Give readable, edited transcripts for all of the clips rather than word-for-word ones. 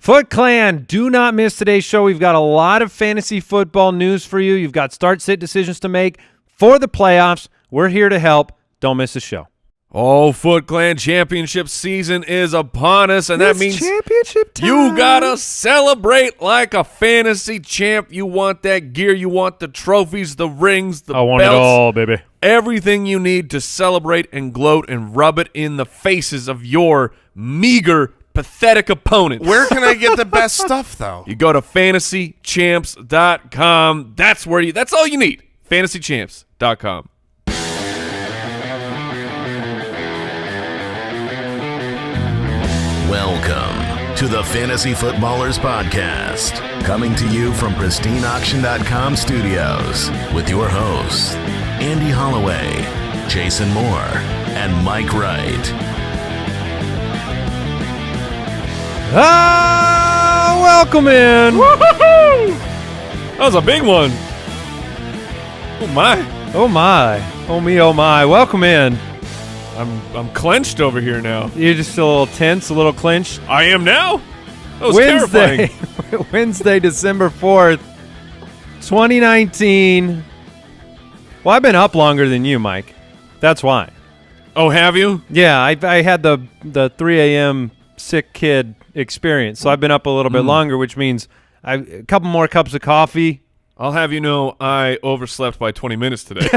Foot Clan, do not miss today's show. We've got a lot of fantasy football news for you. You've got start-sit decisions to make for the playoffs. We're here to help. Don't miss the show. Oh, Foot Clan championship season is upon us, and that means championship time. You gotta celebrate like a fantasy champ. You want that gear. You want the trophies, the rings, the belts. I want it all, baby. Everything you need to celebrate and gloat and rub it in the faces of your meager, pathetic opponents. Where can I get the best stuff, though? You go to fantasychamps.com. That's all you need. fantasychamps.com. Welcome to the Fantasy Footballers Podcast, coming to you from pristineauction.com studios with your hosts, Andy Holloway, Jason Moore, and Mike Wright. Welcome in. Woo-hoo-hoo! That was a big one. Oh, my. Oh, my. Oh, me, oh, my. Welcome in. I'm clenched over here now. You're just a little tense, a little clenched. I am now? That was Wednesday, terrifying. Wednesday, December 4th, 2019. Well, I've been up longer than you, Mike. That's why. Oh, have you? Yeah, I had the 3 a.m. sick kid experience, so I've been up a little bit longer, which means a couple more cups of coffee. I'll have you know I overslept by 20 minutes today,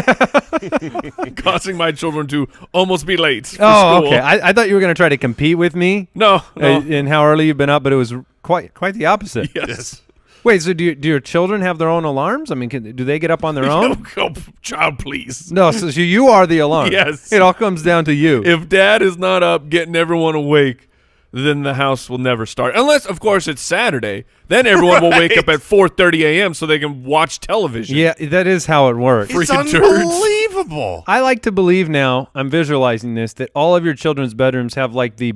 causing my children to almost be late for school. Okay. I thought you were going to try to compete with me. No. In how early you've been up, but it was quite the opposite. Yes. Wait, so do your children have their own alarms? I mean, do they get up on their own? Oh, child, please. No, so you are the alarm. Yes. It all comes down to you. If Dad is not up getting everyone awake, then the house will never start. Unless, of course, it's Saturday. Then everyone will wake up at 4:30 a.m. so they can watch television. Yeah, that is how it works. It's Freaking unbelievable. I like to believe now, I'm visualizing this, that all of your children's bedrooms have like the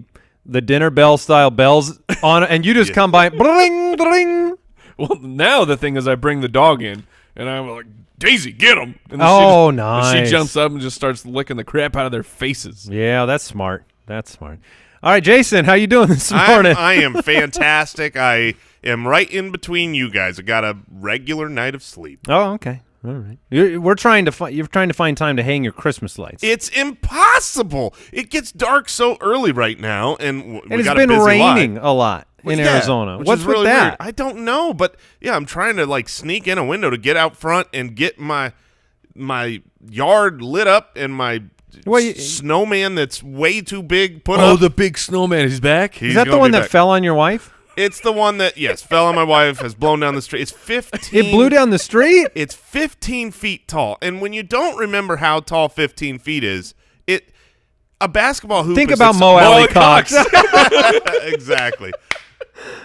dinner bell style bells on it, and you just come by, bling, bling. Well, now the thing is I bring the dog in, and I'm like, Daisy, get him. And nice. She jumps up and just starts licking the crap out of their faces. Yeah, that's smart. That's smart. All right, Jason, how you doing this morning? I am fantastic. I am right in between you guys. I got a regular night of sleep. Oh, okay. All right. You're trying to find time to hang your Christmas lights. It's impossible. It gets dark so early right now, and it's been raining a lot in Arizona. Which What's is with really that? weird. I don't know, but yeah, I'm trying to like sneak in a window to get out front and get my yard lit up and my snowman that's way too big put up. Oh, the big snowman. He's back? Is that the one that fell on your wife? It's the one that, yes, fell on my wife, has blown down the street. It's 15. It blew down the street? It's 15 feet tall. And when you don't remember how tall 15 feet is, a basketball hoop Think is about Mo Alley Cox. Exactly.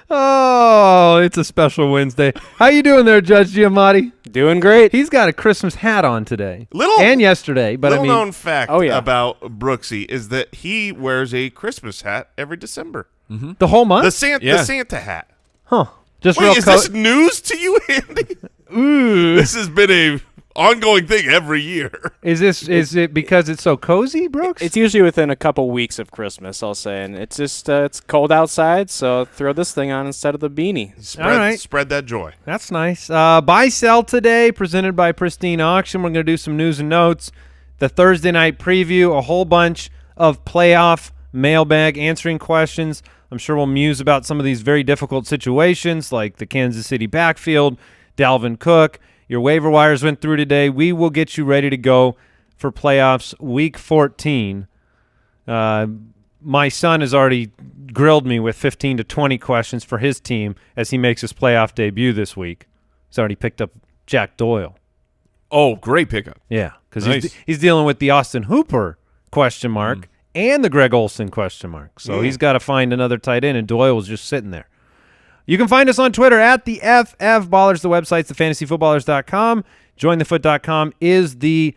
Oh, it's a special Wednesday. How you doing there, Judge Giamatti? Doing great. He's got a Christmas hat on today. Little and yesterday, but little I mean, known fact about Brooksy is that he wears a Christmas hat every December. Mm-hmm. The whole month? The Santa hat. Huh. Just Wait, real is this news to you, Andy? Ooh. This has been a ongoing thing every year. Is it because it's so cozy, Brooks? It's usually within a couple weeks of Christmas, I'll say, and it's just it's cold outside, so throw this thing on instead of the beanie. Spread that joy. That's nice. Buy sell today, presented by Pristine Auction. We're going to do some news and notes, the Thursday night preview, a whole bunch of playoff mailbag answering questions. I'm sure we'll muse about some of these very difficult situations like the Kansas City backfield, Dalvin Cook. Your waiver wires went through today. We will get you ready to go for playoffs week 14. My son has already grilled me with 15 to 20 questions for his team as he makes his playoff debut this week. He's already picked up Jack Doyle. Oh, great pickup. Yeah, because nice. he's dealing with the Austin Hooper question mark and the Greg Olsen question mark. So he's got to find another tight end, and Doyle was just sitting there. You can find us on Twitter at the FF Ballers. The website's thefantasyfootballers.com. Jointhefoot.com is the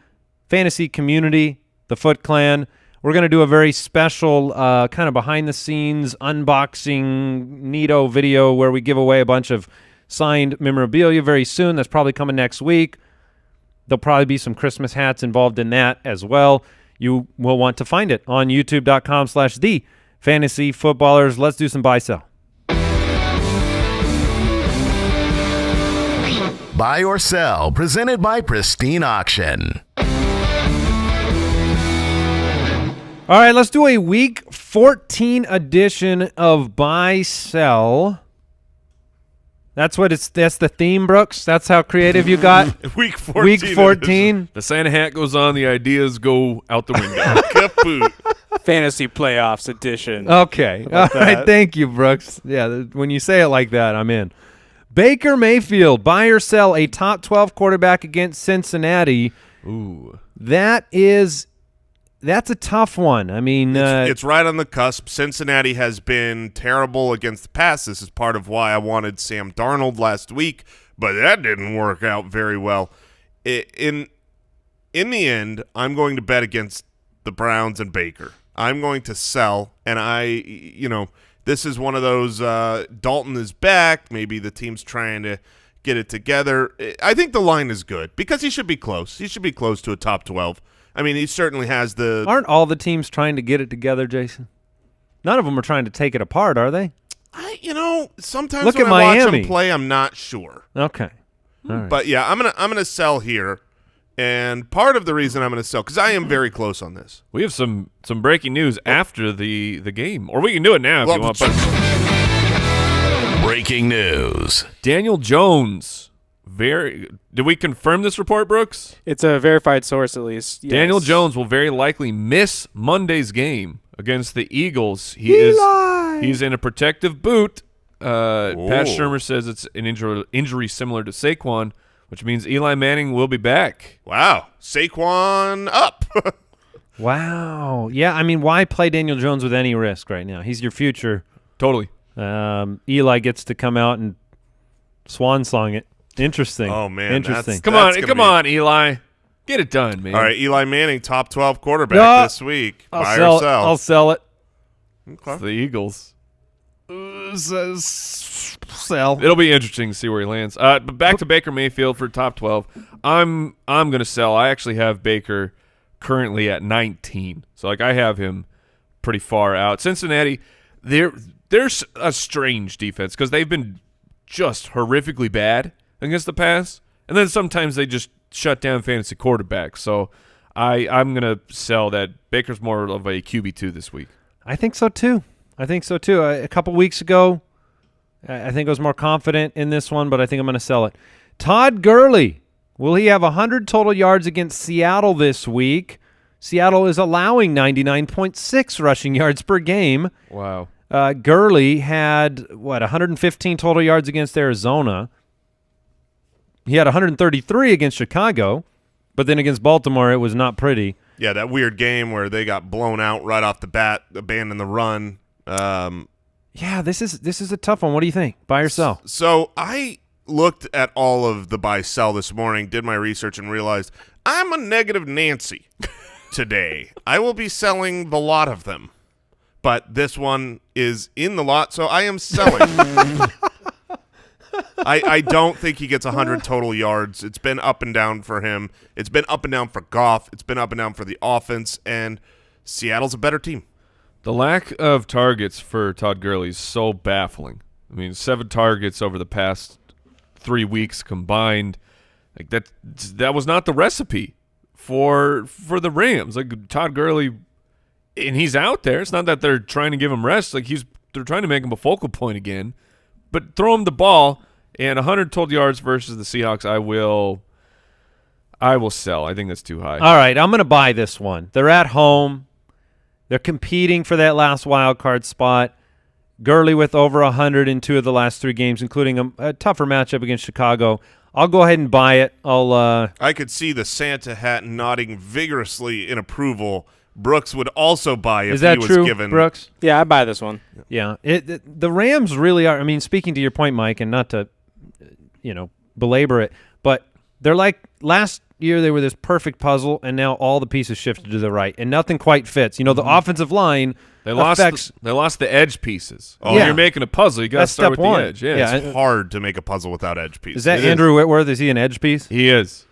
fantasy community, the Foot Clan. We're going to do a very special kind of behind-the-scenes unboxing neato video where we give away a bunch of signed memorabilia very soon. That's probably coming next week. There'll probably be some Christmas hats involved in that as well. You will want to find it on youtube.com/thefantasyfootballers. Let's do some buy-sell. Buy or Sell, presented by Pristine Auction. All right, let's do a Week 14 edition of Buy Sell. That's the theme, Brooks. That's how creative you got. Week 14. Week 14. The Santa hat goes on. The ideas go out the window. Kaput. Fantasy Playoffs edition. Okay. All right. Thank you, Brooks. Yeah, when you say it like that, I'm in. Baker Mayfield, buy or sell a top 12 quarterback against Cincinnati. Ooh. That's a tough one. I mean, it's right on the cusp. Cincinnati has been terrible against the pass. This is part of why I wanted Sam Darnold last week, but that didn't work out very well. In the end, I'm going to bet against the Browns and Baker. I'm going to sell, and this is one of those Dalton is back. Maybe the team's trying to get it together. I think the line is good because he should be close. He should be close to a top 12. I mean, he certainly has the – Aren't all the teams trying to get it together, Jason? None of them are trying to take it apart, are they? Sometimes Look when at I watch Miami. them play, I'm not sure. Okay. All right. But, yeah, I'm gonna sell here. And part of the reason I'm going to sell – because I am very close on this. We have some breaking news after the game. Or we can do it now if you want. But Breaking news. Daniel Jones. Did we confirm this report, Brooks? It's a verified source, at least. Yes. Daniel Jones will very likely miss Monday's game against the Eagles. He's in a protective boot. Pat Shurmur says it's an injury similar to Saquon, which means Eli Manning will be back. Wow. Saquon up. Wow. Yeah, I mean, why play Daniel Jones with any risk right now? He's your future. Totally. Eli gets to come out and swan song it. Interesting. Oh, man. Interesting. Come on, Eli. Get it done, man. All right, Eli Manning, top 12 quarterback this week. Buy or sell? I'll sell it. Okay. It's the Eagles. Sell. It'll be interesting to see where he lands. But back to Baker Mayfield for top 12. I'm going to sell. I actually have Baker currently at 19. So I have him pretty far out. Cincinnati, they're a strange defense because they've been just horrifically bad against the pass, and then sometimes they just shut down fantasy quarterbacks. So I'm going to sell that Baker's more of a QB2 this week. I think so too. A couple weeks ago, I think I was more confident in this one, but I think I'm going to sell it. Todd Gurley, will he have 100 total yards against Seattle this week? Seattle is allowing 99.6 rushing yards per game. Wow. Gurley had, 115 total yards against Arizona. He had 133 against Chicago, but then against Baltimore, it was not pretty. Yeah, that weird game where they got blown out right off the bat, abandoned the run. Yeah, this is a tough one. What do you think? Buy or sell? So I looked at all of the buy-sell this morning, did my research, and realized I'm a negative Nancy today. I will be selling the lot of them, but this one is in the lot, so I am selling. I don't think he gets 100 total yards. It's been up and down for him. It's been up and down for Goff. It's been up and down for the offense, and Seattle's a better team. The lack of targets for Todd Gurley is so baffling. I mean, 7 targets over the past 3 weeks combined. That was not the recipe for the Rams. Todd Gurley, and he's out there. It's not that they're trying to give him rest. They're trying to make him a focal point again. But throw him the ball, and 100 total yards versus the Seahawks, I will sell. I think that's too high. All right, I'm going to buy this one. They're at home. They're competing for that last wild card spot. Gurley with over 100 in 2 of the last 3 games, including a tougher matchup against Chicago. I'll go ahead and buy it. I could see the Santa hat nodding vigorously in approval. Brooks would also buy if Is that he was true, given. Brooks? Yeah, I buy this one. Yeah. The Rams really are. I mean, speaking to your point, Mike, and not to, belabor it, but they're like last year they were this perfect puzzle, and now all the pieces shifted to the right, and nothing quite fits. The offensive line They lost the edge pieces. Oh, yeah. You're making a puzzle. You got to That's start step with one. the edge. Yeah. Yeah. It's hard to make a puzzle without edge pieces. Is that Andrew Whitworth? Is he an edge piece? He is.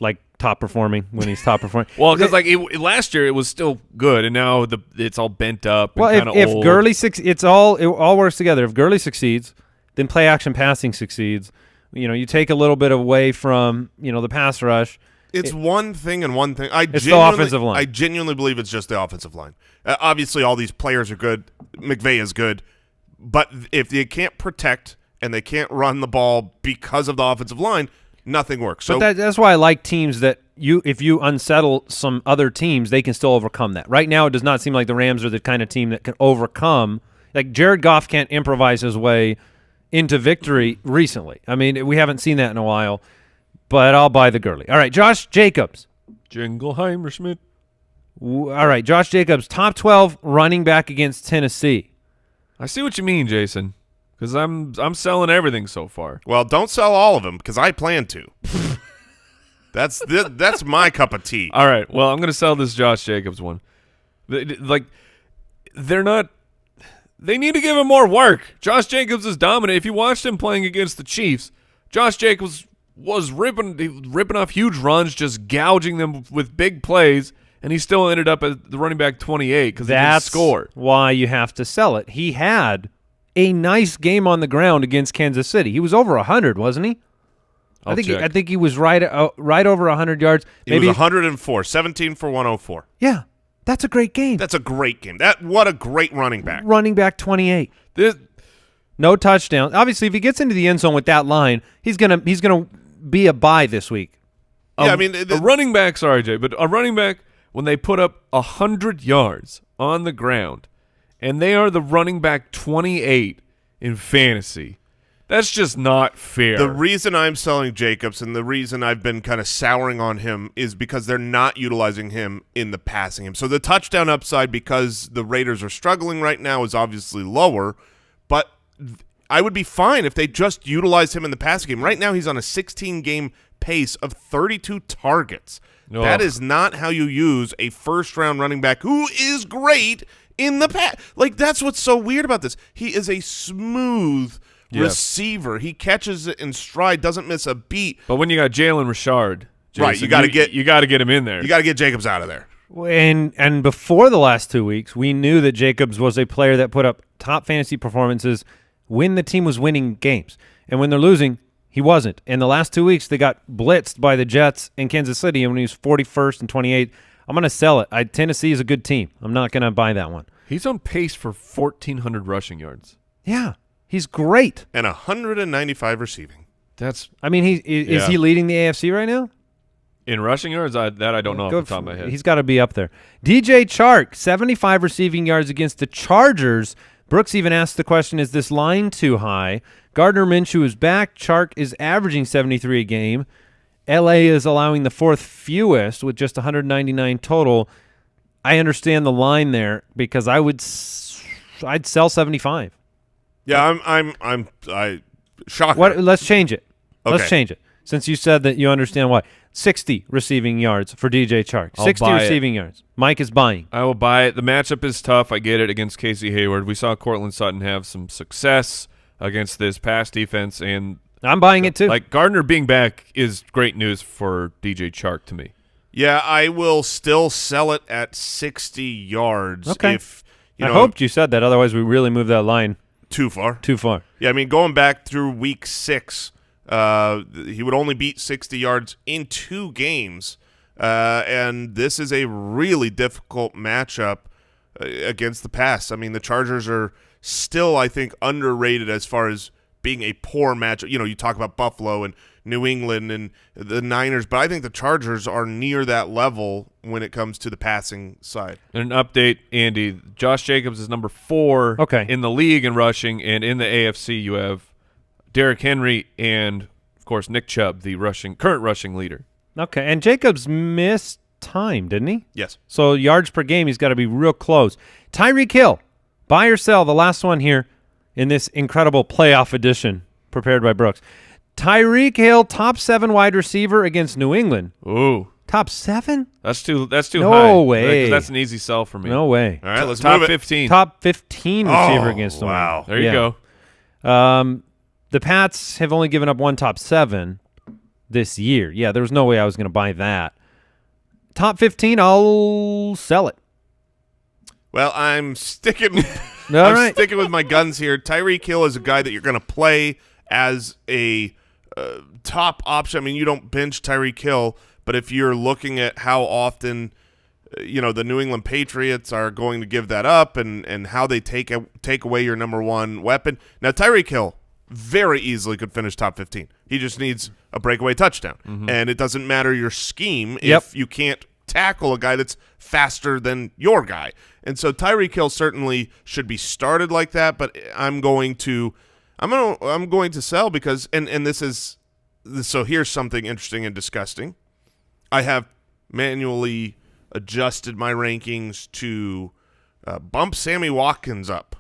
Like top performing when he's top performing? Well, because last year it was still good, and now it's all bent up. Well, and if Gurley it all works together. If Gurley succeeds, then play action passing succeeds. You take a little bit away from the pass rush. It's one thing and one thing. It's the offensive line. I genuinely believe it's just the offensive line. Obviously, all these players are good. McVay is good. But if they can't protect and they can't run the ball because of the offensive line, nothing works. So that's why I like teams that if you unsettle some other teams, they can still overcome that. Right now, it does not seem like the Rams are the kind of team that can overcome. Like Jared Goff can't improvise his way into victory recently. I mean, we haven't seen that in a while. But I'll buy the Gurley. All right, Josh Jacobs. Jingleheimer Schmidt. All right, Josh Jacobs, top 12 running back against Tennessee. I see what you mean, Jason, because I'm selling everything so far. Well, don't sell all of them because I plan to. That's my cup of tea. All right, well, I'm going to sell this Josh Jacobs one. Like, they need to give him more work. Josh Jacobs is dominant. If you watched him playing against the Chiefs, Josh Jacobs was ripping off huge runs, just gouging them with big plays, and he still ended up at the running back 28 because he didn't score. That's why you have to sell it. He had a nice game on the ground against Kansas City. He was over 100, wasn't he? I think he was right over 100 yards. He was 104, 17 for 104. Yeah, that's a great game. That's a great game. What a great running back. Running back 28. No touchdown. Obviously, if he gets into the end zone with that line, he's gonna be a bye this week. Yeah, I mean, a running back. Sorry, Jay, but a running back when they put up 100 yards on the ground, and they are the running back 28 in fantasy. That's just not fair. The reason I'm selling Jacobs and the reason I've been kind of souring on him is because they're not utilizing him in the passing game. So the touchdown upside, because the Raiders are struggling right now, is obviously lower, but I would be fine if they just utilized him in the passing game. Right now he's on a 16-game pace of 32 targets. Oh. That is not how you use a first-round running back who is great in the pass. Like, that's what's so weird about this. He is a smooth receiver. He catches it in stride, doesn't miss a beat. But when you got Jalen Richard, Jason, right, you got to get him in there. You got to get Jacobs out of there. And before the last 2 weeks, we knew that Jacobs was a player that put up top fantasy performances when the team was winning games. And when they're losing, he wasn't. In the last 2 weeks, they got blitzed by the Jets in Kansas City, and when he was 41st and 28th, I'm going to sell it. Tennessee is a good team. I'm not going to buy that one. He's on pace for 1,400 rushing yards. Yeah, he's great. And 195 receiving. Is he leading the AFC right now? In rushing yards? I don't know off the top of my head. He's got to be up there. DJ Chark, 75 receiving yards against the Chargers. Brooks even asked the question, is this line too high? Gardner Minshew is back. Chark is averaging 73 a game. L.A. is allowing the fourth fewest with just 199 total. I understand the line there because I'd sell 75. Yeah, I'm shocked. Let's change it. Okay. Let's change it. Since you said that you understand why. 60 receiving yards for DJ Chark. 60 receiving yards. Mike is buying. I will buy it. The matchup is tough. I get it against Casey Hayward. We saw Cortland Sutton have some success against this pass defense, and I'm buying it too. Like, Gardner being back is great news for DJ Chark to me. Yeah, I will still sell it at 60 yards. Okay. If I hoped you said that. Otherwise, we really moved that line too far. Yeah, I mean, going back through week 6, he would only beat 60 yards in 2 games, and this is a really difficult matchup against the pass. I mean, the Chargers are still, I think, underrated as far as being a poor matchup. You talk about Buffalo and New England and the Niners, but I think the Chargers are near that level when it comes to the passing side. And an update, Andy, Josh Jacobs is number 4 in the league in rushing, and in the AFC you have Derrick Henry and, of course, Nick Chubb, the current rushing leader. Okay, and Jacobs missed time, didn't he? Yes. So yards per game, he's got to be real close. Tyreek Hill, buy or sell, the last one here in this incredible playoff edition prepared by Brooks. Tyreek Hill, top 7 wide receiver against New England. Ooh. Top 7? That's too high. No way. That's an easy sell for me. No way. All right, let's top move it. 15. Top 15 receiver against New England. Wow. There you go. The Pats have only given up one top 7 this year. Yeah, there was no way I was going to buy that. Top 15, I'll sell it. Well, I'm sticking All right. sticking with my guns here. Tyreek Hill is a guy that you're going to play as a top option. I mean, you don't bench Tyreek Hill, but if you're looking at how often the New England Patriots are going to give that up and how they take away your number one weapon. Now, Tyreek Hill very easily could finish top 15. He just needs a breakaway touchdown. And it doesn't matter your scheme if you can't tackle a guy that's faster than your guy. And so Tyreek Hill certainly should be started like that, but I'm going to sell because and so here's something interesting and disgusting. I have manually adjusted my rankings to bump Sammy Watkins up.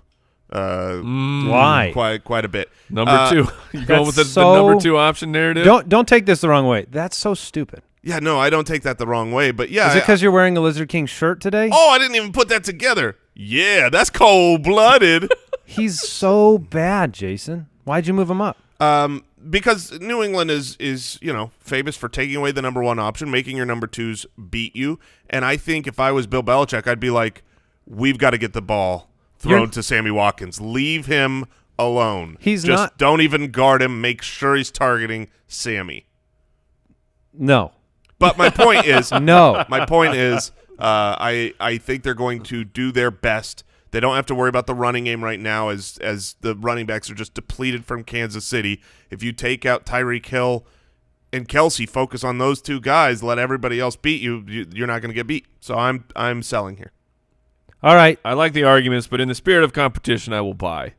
Why? Quite a bit. Number 2. You going with the number 2 option narrative? Don't take this the wrong way. That's so stupid. Yeah, no, I don't take that the wrong way, but yeah. Is it because you're wearing a Lizard King shirt today? Oh, I didn't even put that together. Yeah, that's cold-blooded. He's so bad, Jason. Why'd you move him up? Because New England is famous for taking away the number 1 option, making your number 2s beat you. And I think if I was Bill Belichick, I'd be like, we've got to get the ball thrown to Sammy Watkins. Leave him alone. Don't even guard him. Make sure he's targeting Sammy. No. But my point is no. My point is I think they're going to do their best. They don't have to worry about the running game right now as the running backs are just depleted from Kansas City. If you take out Tyreek Hill and Kelsey, focus on those 2 guys, let everybody else beat you, you're not going to get beat. So I'm selling here. All right. I like the arguments, but in the spirit of competition, I will buy.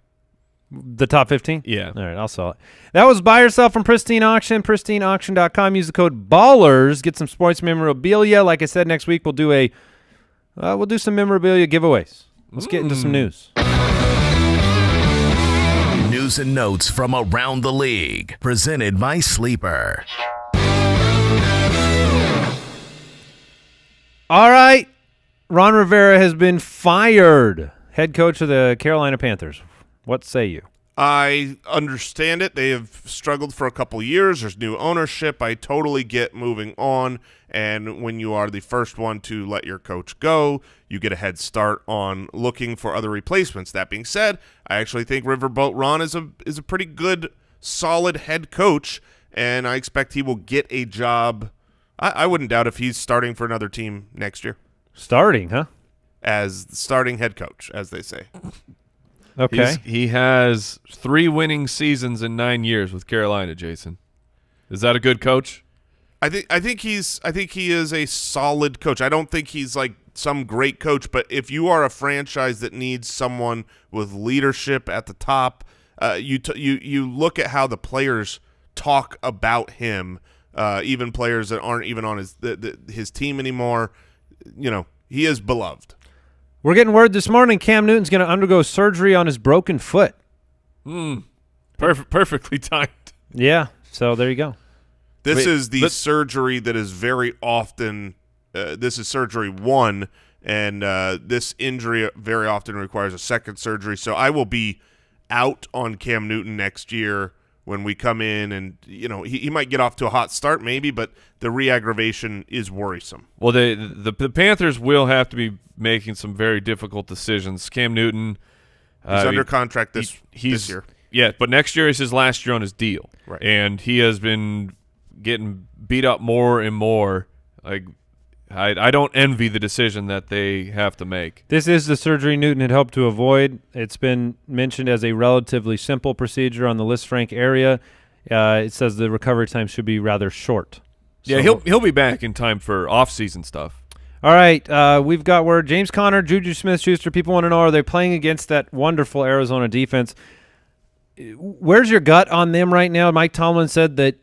The top 15? Yeah. All right, I'll sell it. That was Buy or Sell from Pristine Auction, pristineauction.com. Use the code BALLERS. Get some sports memorabilia. Like I said, next week we'll do some memorabilia giveaways. Let's get into some news. News and notes from around the league. Presented by Sleeper. All right. Ron Rivera has been fired. Head coach of the Carolina Panthers. What say you? I understand it. They have struggled for a couple years. There's new ownership. I totally get moving on. And when you are the first one to let your coach go, you get a head start on looking for other replacements. That being said, I actually think Riverboat Ron is a pretty good, solid head coach, and I expect he will get a job. I wouldn't doubt if he's starting for another team next year. Starting, huh? As the starting head coach, as they say. Okay. He has 3 winning seasons in 9 years with Carolina, Jason. Is that a good coach? I think he is a solid coach. I don't think he's like some great coach, but if you are a franchise that needs someone with leadership at the top, you look at how the players talk about him, even players that aren't even on his team anymore. He is beloved. We're getting word this morning Cam Newton's going to undergo surgery on his broken foot. Perfectly timed. Yeah, so there you go. This is the surgery that is very often this is surgery 1, and this injury very often requires a second surgery. So I will be out on Cam Newton next year when we come in, and he might get off to a hot start maybe, but the re-aggravation is worrisome. Well, the Panthers will have to be making some very difficult decisions. Cam Newton, he's under contract this year. Yeah, but next year is his last year on his deal, right? And he has been getting beat up more and more. Like, I don't envy the decision that they have to make. This is the surgery Newton had hoped to avoid. It's been mentioned as a relatively simple procedure on the Lisfranc area. It says the recovery time should be rather short. Yeah, he'll be back in time for off-season stuff. All right, we've got word. James Conner, Juju Smith-Schuster, people want to know, are they playing against that wonderful Arizona defense? Where's your gut on them right now? Mike Tomlin said that,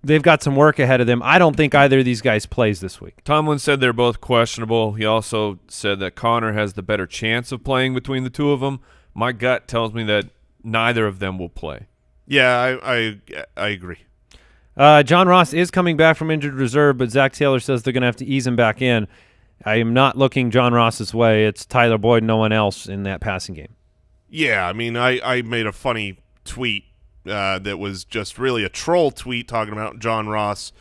they've got some work ahead of them. I don't think either of these guys plays this week. Tomlin said they're both questionable. He also said that Connor has the better chance of playing between the two of them. My gut tells me that neither of them will play. Yeah, I agree. John Ross is coming back from injured reserve, but Zach Taylor says they're going to have to ease him back in. I am not looking John Ross's way. It's Tyler Boyd, no one else in that passing game. Yeah, I mean, I made a funny tweet that was just really a troll tweet talking about John Ross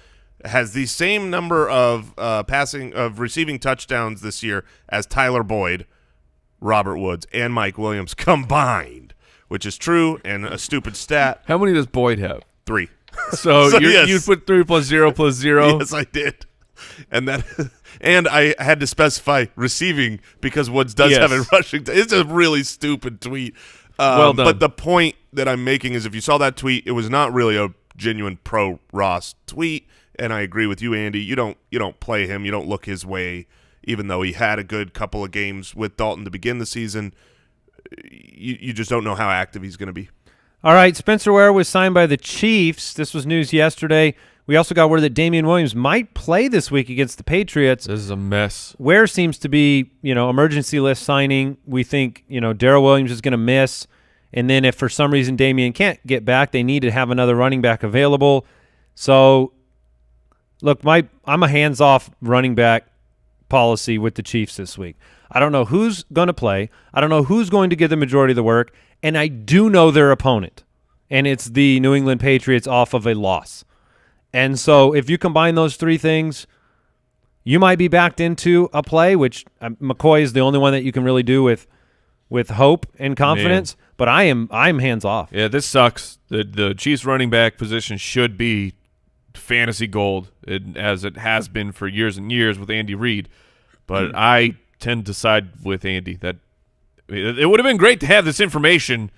has the same number of receiving touchdowns this year as Tyler Boyd, Robert Woods, and Mike Williams combined, which is true and a stupid stat. How many does Boyd have? 3. So, yes. you put 3 plus 0 plus 0. Yes, I did. And I had to specify receiving because Woods does have a rushing. It's a really stupid tweet. Well done. But the point that I'm making is if you saw that tweet, it was not really a genuine pro Ross tweet. And I agree with you, Andy. You don't play him. You don't look his way, even though he had a good couple of games with Dalton to begin the season. You just don't know how active he's going to be. All right, Spencer Ware was signed by the Chiefs. This was news yesterday. We also got word that Damian Williams might play this week against the Patriots. This is a mess. Ware seems to be, emergency list signing. We think, Darrell Williams is going to miss. And then if for some reason Damian can't get back, they need to have another running back available. So, look, I'm a hands-off running back policy with the Chiefs this week. I don't know who's going to play. I don't know who's going to get the majority of the work. And I do know their opponent, and it's the New England Patriots off of a loss. And so if you combine those three things, you might be backed into a play, which McCoy is the only one that you can really do with hope and confidence. Man. But I'm hands off. Yeah, this sucks. The Chiefs running back position should be fantasy gold, as it has been for years and years with Andy Reid. But I tend to side with Andy that it would have been great to have this information,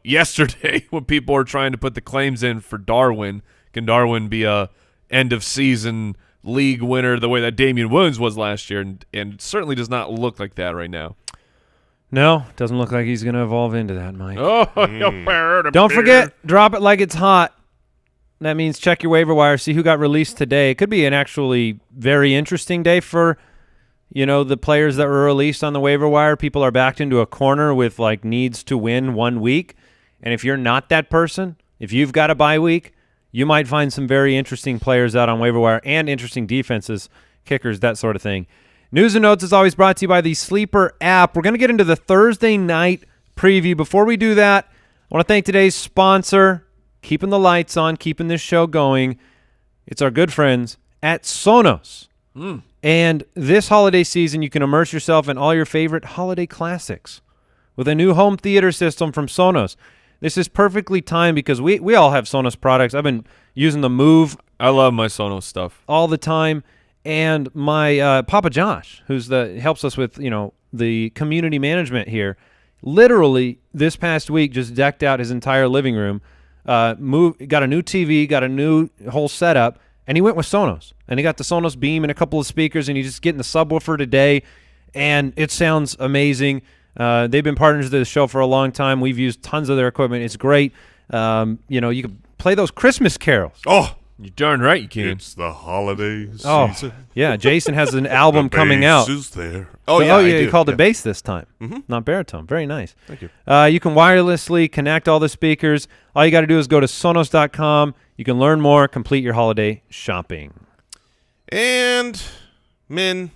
yesterday when people were trying to put the claims in for Darwin. Can Darwin be a end-of-season league winner the way that Damian Williams was last year? And it certainly does not look like that right now. No, doesn't look like he's going to evolve into that, Mike. Oh, Don't forget, drop it like it's hot. That means check your waiver wire, see who got released today. It could be an actually very interesting day for the players that were released on the waiver wire. People are backed into a corner with needs to win 1 week. And if you're not that person, if you've got a bye week, you might find some very interesting players out on waiver wire and interesting defenses, kickers, that sort of thing. News and Notes is always brought to you by the Sleeper app. We're going to get into the Thursday night preview. Before we do that, I want to thank today's sponsor, keeping the lights on, keeping this show going. It's our good friends at Sonos. And this holiday season, you can immerse yourself in all your favorite holiday classics with a new home theater system from Sonos. This is perfectly timed because we all have Sonos products. I've been using the Move. I love my Sonos stuff all the time. And my Papa Josh, helps us with the community management here, literally this past week just decked out his entire living room. Got a new TV, got a new whole setup. And he went with Sonos, and he got the Sonos Beam and a couple of speakers, and he's just getting the subwoofer today, and it sounds amazing. They've been partners of the show for a long time. We've used tons of their equipment. It's great. You can play those Christmas carols. Oh, you're darn right you can. It's the holiday season. Oh, yeah. Jason has an album coming out. Is there. Oh, yeah. He called it bass this time, not baritone. Very nice. Thank you. You can wirelessly connect all the speakers. All you got to do is go to Sonos.com. You can learn more, complete your holiday shopping. And, Min,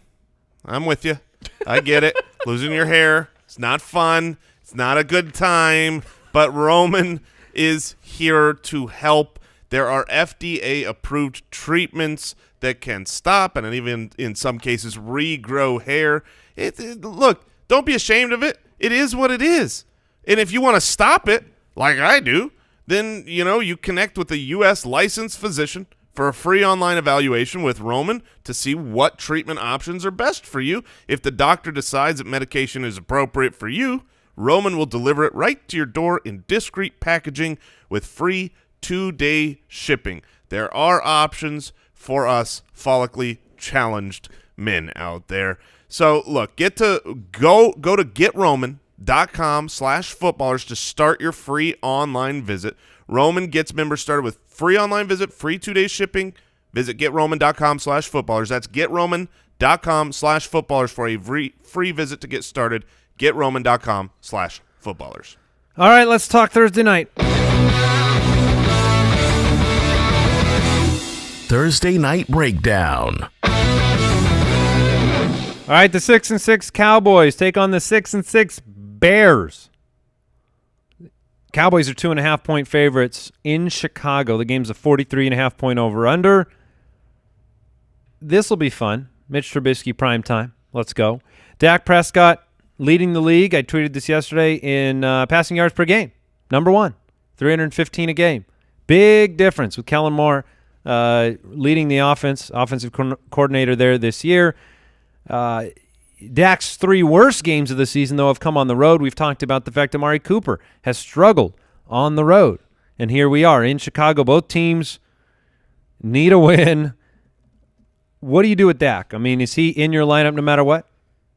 I'm with you. I get it. Losing your hair. It's not fun. It's not a good time. But Roman is here to help. There are FDA-approved treatments that can stop and even, in some cases, regrow hair. Look, don't be ashamed of it. It is what it is. And if you want to stop it, like I do, then, you connect with a U.S. licensed physician for a free online evaluation with Roman to see what treatment options are best for you. If the doctor decides that medication is appropriate for you, Roman will deliver it right to your door in discreet packaging with free 2-day shipping. There are options for us follically challenged men out there. So, look, go to GetRoman.com/footballers to start your free online visit. Roman gets members started with free online visit, free 2-day shipping. Visit GetRoman.com/footballers. That's GetRoman.com/footballers for a free visit to get started. GetRoman.com/footballers. All right, let's talk Thursday night. Thursday Night Breakdown. All right, the 6-6 Cowboys take on the 6-6 Bears. Cowboys are 2.5-point favorites in Chicago. The game's a 43.5-point over-under. This will be fun. Mitch Trubisky primetime. Let's go. Dak Prescott leading the league. I tweeted this yesterday in passing yards per game. Number 1, 315 a game. Big difference with Kellen Moore leading the offensive coordinator there this year. Dak's 3 worst games of the season, though, have come on the road. We've talked about the fact that Amari Cooper has struggled on the road. And here we are in Chicago. Both teams need a win. What do you do with Dak? I mean, is he in your lineup no matter what?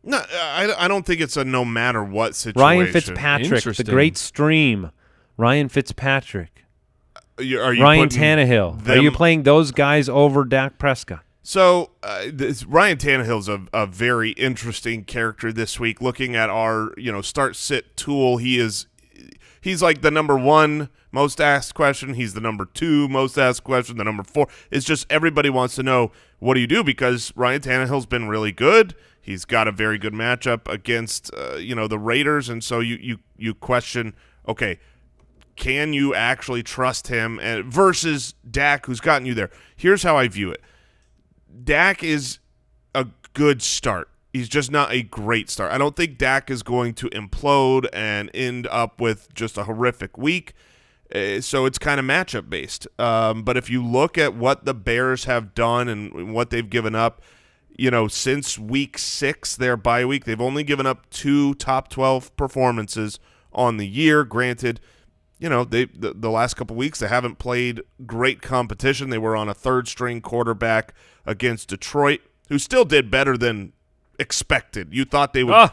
No, I don't think it's a no matter what situation. Ryan Fitzpatrick, the great stream. Ryan Fitzpatrick. Ryan Tannehill. Are you playing those guys over Dak Prescott? So Ryan Tannehill's a very interesting character this week. Looking at our start-sit tool, he's like the number 1 most asked question. He's the number 2 most asked question. The number 4. It's just everybody wants to know, what do you do? Because Ryan Tannehill's been really good. He's got a very good matchup against the Raiders, and so you question, okay, can you actually trust him versus Dak, who's gotten you there? Here's how I view it. Dak is a good start. He's just not a great start. I don't think Dak is going to implode and end up with just a horrific week. So it's kind of matchup based. But if you look at what the Bears have done and what they've given up, since week 6, their bye week, they've only given up 2 top 12 performances on the year. Granted, the last couple weeks they haven't played great competition. They were on a 3rd-string quarterback against Detroit, who still did better than expected. You thought they would,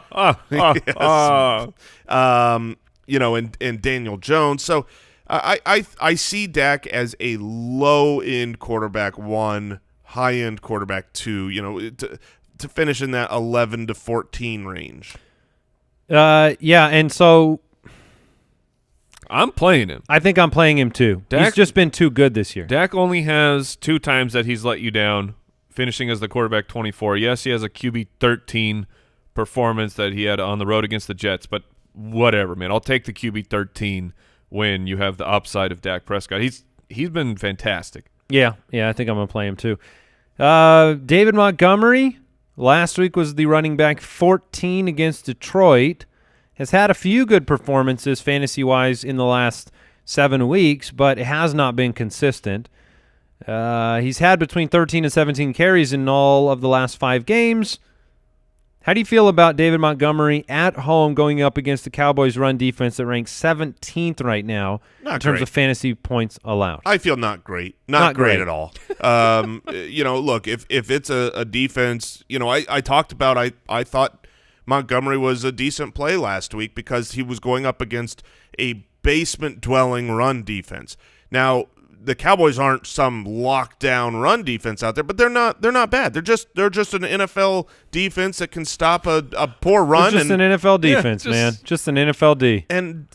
and Daniel Jones. So I see Dak as a low-end quarterback 1, high-end quarterback 2. To finish in that 11 to 14 range. Yeah, and so I'm playing him. I think I'm playing him too. He's just been too good this year. Dak only has 2 times that he's let you down, finishing as the quarterback 24. Yes, he has a QB 13 performance that he had on the road against the Jets, but whatever, man. I'll take the QB 13 when you have the upside of Dak Prescott. He's been fantastic. Yeah, I think I'm going to play him too. David Montgomery, last week was the running back 14 against Detroit. Has had a few good performances fantasy-wise in the last 7 weeks, but it has not been consistent. He's had between 13 and 17 carries in all of the last 5 games. How do you feel about David Montgomery at home going up against the Cowboys' run defense that ranks 17th right now in terms of fantasy points allowed? I feel not great. Not great at all. Look, if it's a defense, I talked about I thought Montgomery was a decent play last week because he was going up against a basement-dwelling run defense. Now, the Cowboys aren't some lockdown run defense out there, but they're not bad. They're just an NFL defense that can stop a poor run. Just an NFL defense, man. Just an NFL D. And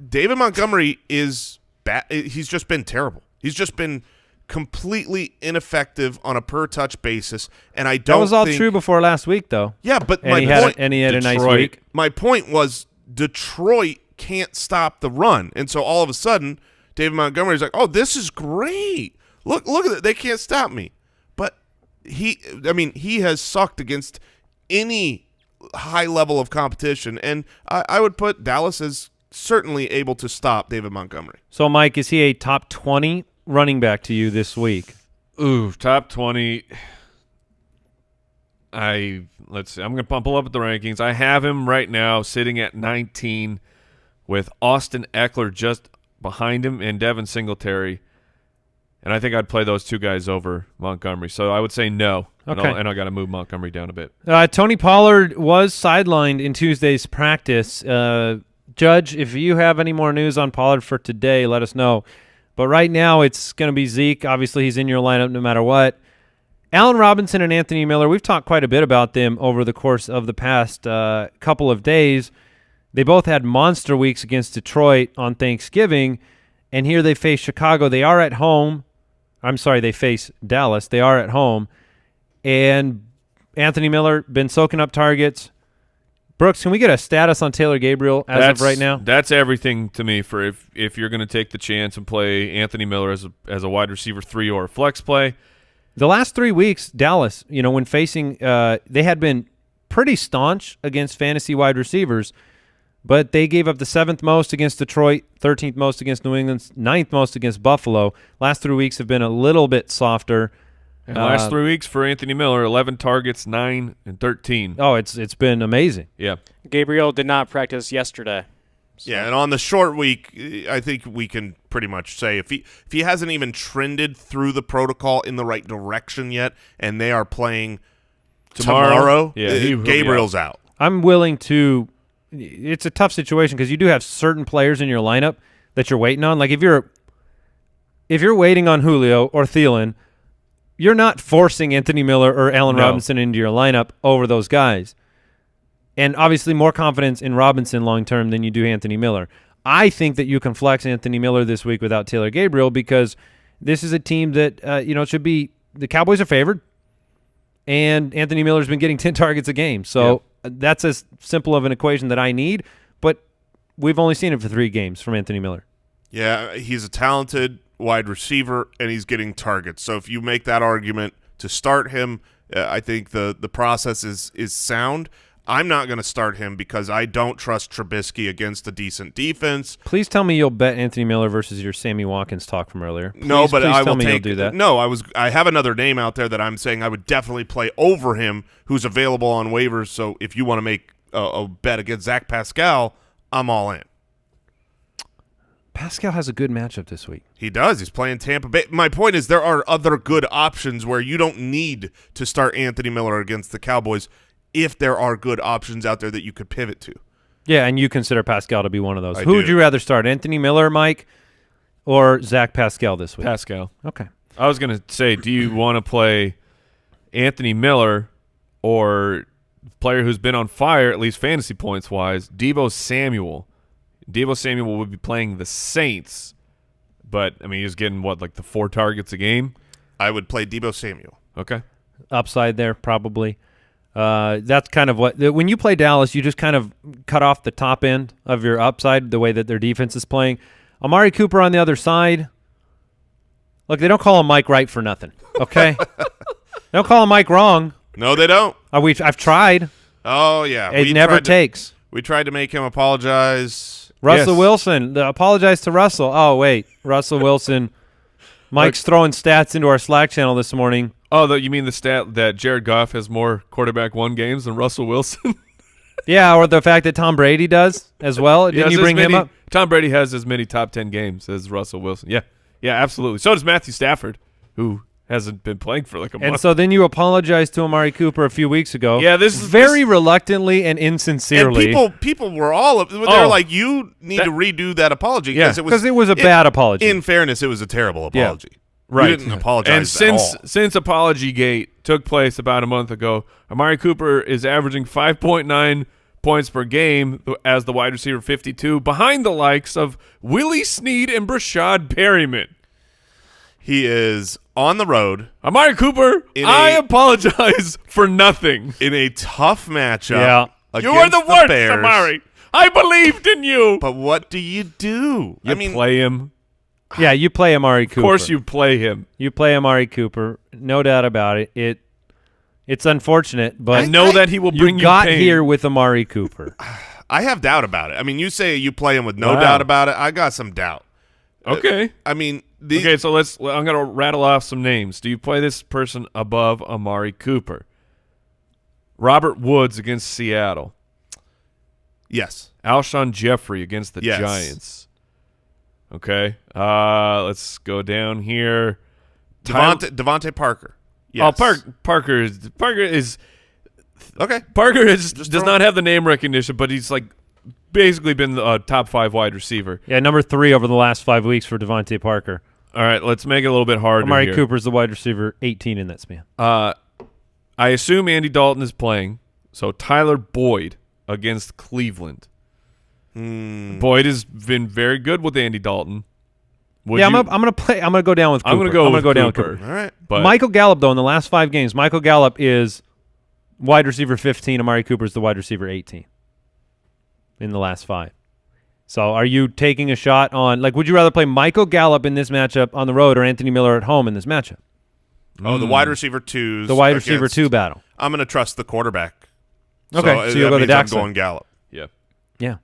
David Montgomery is bad. He's just been terrible. He's just been completely ineffective on a per-touch basis, and I don't. That was all true before last week, though. Yeah, but he had a nice week. My point was Detroit can't stop the run, and so all of a sudden, David Montgomery's like, "Oh, this is great! Look at it! They can't stop me." But he has sucked against any high level of competition, and I would put Dallas as certainly able to stop David Montgomery. So, Mike, is he a top 20 running back to you this week? Ooh, top 20. Let's see. I'm going to pull up the rankings. I have him right now sitting at 19 with Austin Eckler just behind him and Devin Singletary. And I think I'd play those 2 guys over Montgomery. So I would say no. Okay. And I got to move Montgomery down a bit. Tony Pollard was sidelined in Tuesday's practice. Judge, if you have any more news on Pollard for today, let us know. But right now it's going to be Zeke. Obviously, he's in your lineup no matter what. Allen Robinson and Anthony Miller, we've talked quite a bit about them over the course of the past couple of days. They both had monster weeks against Detroit on Thanksgiving, and here they face Chicago. They are at home. I'm sorry, they face Dallas. They are at home. And Anthony Miller been soaking up targets. Brooks, can we get a status on Taylor Gabriel of right now? That's everything to me for if you're going to take the chance and play Anthony Miller as a wide receiver 3 or a flex play. The last 3 weeks, Dallas, when facing they had been pretty staunch against fantasy wide receivers, but they gave up the 7th most against Detroit, 13th most against New England, 9th most against Buffalo. Last 3 weeks have been a little bit softer. And last 3 weeks for Anthony Miller, 11 targets, 9 and 13. Oh, it's been amazing. Yeah. Gabriel did not practice yesterday. So. Yeah, and on the short week, I think we can pretty much say if he hasn't even trended through the protocol in the right direction yet, and they are playing tomorrow, Gabriel's out. I'm willing to – it's a tough situation because you do have certain players in your lineup that you're waiting on. Like if you're waiting on Julio or Thielen, you're not forcing Anthony Miller or Allen Robinson into your lineup over those guys. And obviously more confidence in Robinson long-term than you do Anthony Miller. I think that you can flex Anthony Miller this week without Taylor Gabriel because this is a team that, should be – the Cowboys are favored, and Anthony Miller's been getting 10 targets a game. So that's as simple of an equation that I need, but we've only seen it for 3 games from Anthony Miller. Yeah, he's a talented wide receiver, and he's getting targets. So if you make that argument to start him, I think the process is sound. I'm not going to start him because I don't trust Trubisky against a decent defense. Please tell me you'll bet Anthony Miller versus your Sammy Watkins talk from earlier. No, but I will you'll do that. No, I have another name out there that I'm saying I would definitely play over him, who's available on waivers. So if you want to make a bet against Zach Pascal, I'm all in. Pascal has a good matchup this week. He does. He's playing Tampa Bay. My point is there are other good options where you don't need to start Anthony Miller against the Cowboys if there are good options out there that you could pivot to. Yeah, and you consider Pascal to be one of those. I Who do. would you rather start, Anthony Miller, Mike, or Zach Pascal this week? Pascal. Okay. I was going to say, do you want to play Anthony Miller or player who's been on fire, at least fantasy points-wise, Deebo Samuel? Deebo Samuel would be playing the Saints, but, I mean, he's getting, like the 4 targets a game? I would play Deebo Samuel. Okay. Upside there, probably. That's kind of what – when you play Dallas, you just kind of cut off the top end of your upside the way that their defense is playing. Amari Cooper on the other side. Look, they don't call him Mike right for nothing, okay? They don't call him Mike wrong. No, they don't. I've tried. Oh, yeah. It never takes. We tried to make him apologize. Russell Yes. Wilson. Apologize to Russell. Oh, wait. Russell Wilson. Mike's throwing stats into our Slack channel this morning. Oh, you mean the stat that Jared Goff has more quarterback 1 games than Russell Wilson? Yeah, or the fact that Tom Brady does as well. Didn't you bring him up? Tom Brady has as many top 10 games as Russell Wilson. Yeah, absolutely. So does Matthew Stafford, who hasn't been playing for like a month. And so then you apologized to Amari Cooper a few weeks ago. Yeah, this is very reluctantly and insincerely. And people were all they're like, you need to redo that apology because it was a bad apology. In fairness, it was a terrible apology. Yeah. Right. You didn't apologize and at all. since Apologygate took place about a month ago, Amari Cooper is averaging 5.9 points per game as the wide receiver 52, behind the likes of Willie Snead and Brashad Perryman. He is on the road. Amari Cooper, I apologize for nothing. In a tough matchup. Yeah. You are the worst, Bears. Amari. I believed in you. But what do you do? You play him. Yeah, you play Amari Cooper. Of course you play him. You play Amari Cooper. No doubt about it. It's unfortunate, but I know that he will bring you got pain. here with Amari Cooper. I have doubt about it. I mean, you say you play him with no doubt about it. I got some doubt. Okay. I mean, okay, so I'm going to rattle off some names. Do you play this person above Amari Cooper? Robert Woods against Seattle. Yes. Alshon Jeffrey against the Yes. Giants. Okay. Let's go down here. Devontae Parker. Yes. Oh, Parker is Okay. Parker does not have the name recognition, but he's like basically been the top 5 wide receiver. Yeah, number 3 over the last 5 weeks for Devontae Parker. All right, let's make it a little bit harder. Amari here. Cooper's the wide receiver 18 in that span. I assume Andy Dalton is playing, so Tyler Boyd against Cleveland. Boyd has been very good with Andy Dalton. I'm gonna play. I'm gonna go down with Cooper. I'm gonna go down with with Cooper. All right. But Michael Gallup, though, in the last 5 games, Michael Gallup is wide receiver 15. Amari Cooper's the wide receiver 18 in the last 5. So are you taking a shot on, would you rather play Michael Gallup in this matchup on the road or Anthony Miller at home in this matchup? Oh, the wide receiver 2s. The wide receiver 2 battle. I'm going to trust the quarterback. Okay, so you'll go the that Dak means I'm going Gallup. yeah. Yeah.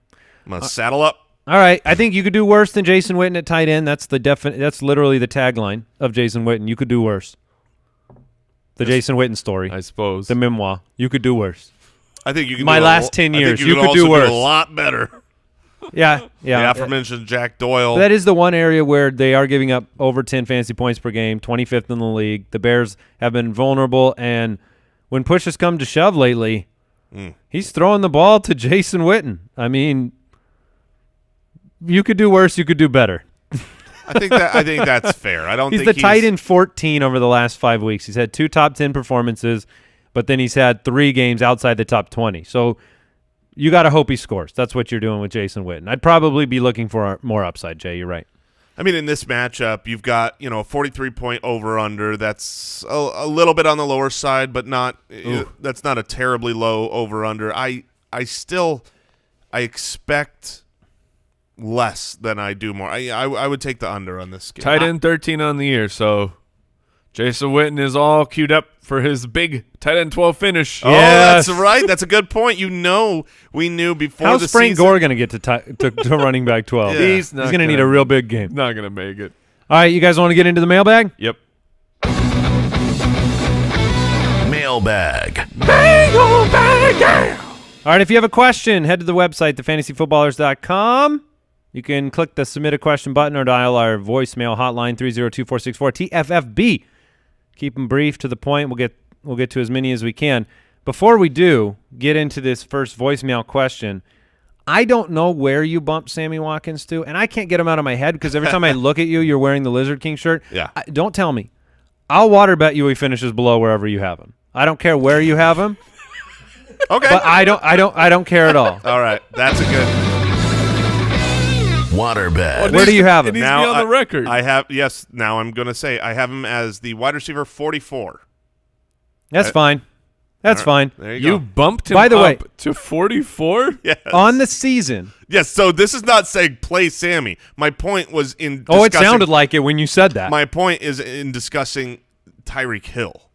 I'm gonna saddle up. All right, I think you could do worse than Jason Witten at tight end. That's That's literally the tagline of Jason Witten. You could do worse. The Jason Witten story, I suppose. the memoir. You could do worse. I think you can. My do last 10 I think years, you you could could do also worse. a lot better. Yeah. The aforementioned Jack Doyle. That is the one area where they are giving up over 10 fantasy points per game, 25th in the league. The Bears have been vulnerable, and when push has come to shove lately, he's throwing the ball to Jason Witten. I mean, you could do worse. You could do better. I think that's fair. I don't He's think the tight end 14 over the last 5 weeks. He's had 2 top 10 performances, but then he's had 3 games outside the top 20. So you got to hope he scores. That's what you're doing with Jason Witten. I'd probably be looking for more upside, Jay. You're right. I mean, in this matchup, you've got a 43-point over/under. That's a little bit on the lower side, but not. That's not a terribly low over/under. I expect less than I do more. I would take the under on this game. Tight end 13 on the year, so Jason Witten is all queued up for his big tight end 12 finish. Oh, Yes. that's right. That's a good point. We knew before How's the Frank season. Gore going to get to running back 12? Yeah. He's going to need a real big game. Not going to make it. All right, you guys want to get into the mailbag? Yep. Mailbag. All right, if you have a question, head to the website, thefantasyfootballers.com. You can click the submit a question button or dial our voicemail hotline 302-464-TFFB. Keep them brief, to the point. We'll get to as many as we can. Before we do get into this first voicemail question, I don't know where you bumped Sammy Watkins to, and I can't get him out of my head because every time I look at you, you're wearing the Lizard King shirt. Yeah. Don't tell me. I'll water bet you he finishes below wherever you have him. I don't care where you have him, Okay. but I don't care at all. All right. That's a good. Waterbed. Where do you have It him? needs to be on the record. I have now I'm going to say I have him as the wide receiver 44. That's fine. That's fine. There you You go. bumped him By the up way- to 44? Yes. On the season. Yes, so this is not saying play Sammy. My point was in Oh, it discussing- sounded like it when you said that. My point is in discussing Tyreek Hill.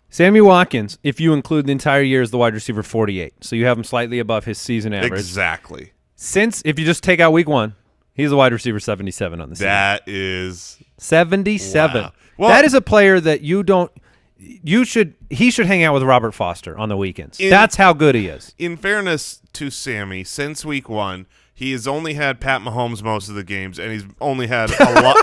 Sammy Watkins, if you include the entire year, is the wide receiver 48. So you have him slightly above his season average. Exactly. If you just take out week 1, he's the wide receiver 77 on the season. That is 77. Wow. Well- that is a player that he should hang out with Robert Foster on the weekends. In- That's how good he is. in fairness to Sammy, since week 1, he has only had Pat Mahomes most of the games, and he's only had a lot.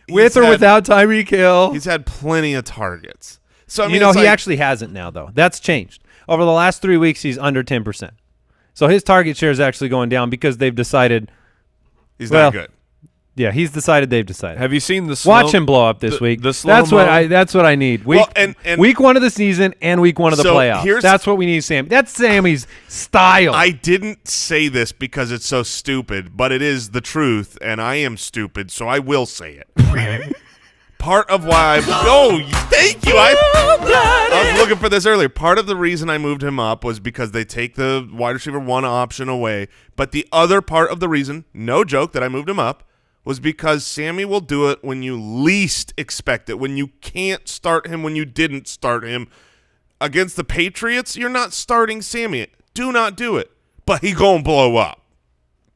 With or without Tyreek Hill. He's had plenty of targets. So I mean, You know, it's he like- actually hasn't now, though. That's changed. Over the last 3 weeks, he's under 10%. So his target share is actually going down because they've decided, he's well, not good. yeah, he's decided they've decided. Have you seen the Watch him blow up this week. the slow-mo? That's what I need. Week, Well, and- week 1 of the season and week 1 of the So playoffs. here's- That's what we need, Sam. That's Sammy's style. I didn't say this because it's so stupid, but it is the truth, and I am stupid, so I will say it. Part of why thank you. I was looking for this earlier. Part of the reason I moved him up was because they take the wide receiver 1 option away. But the other part of the reason, no joke, that I moved him up was because Sammy will do it when you least expect it, when you can't start him, when you didn't start him. Against the Patriots, you're not starting Sammy. Do not do it. But he gonna blow up.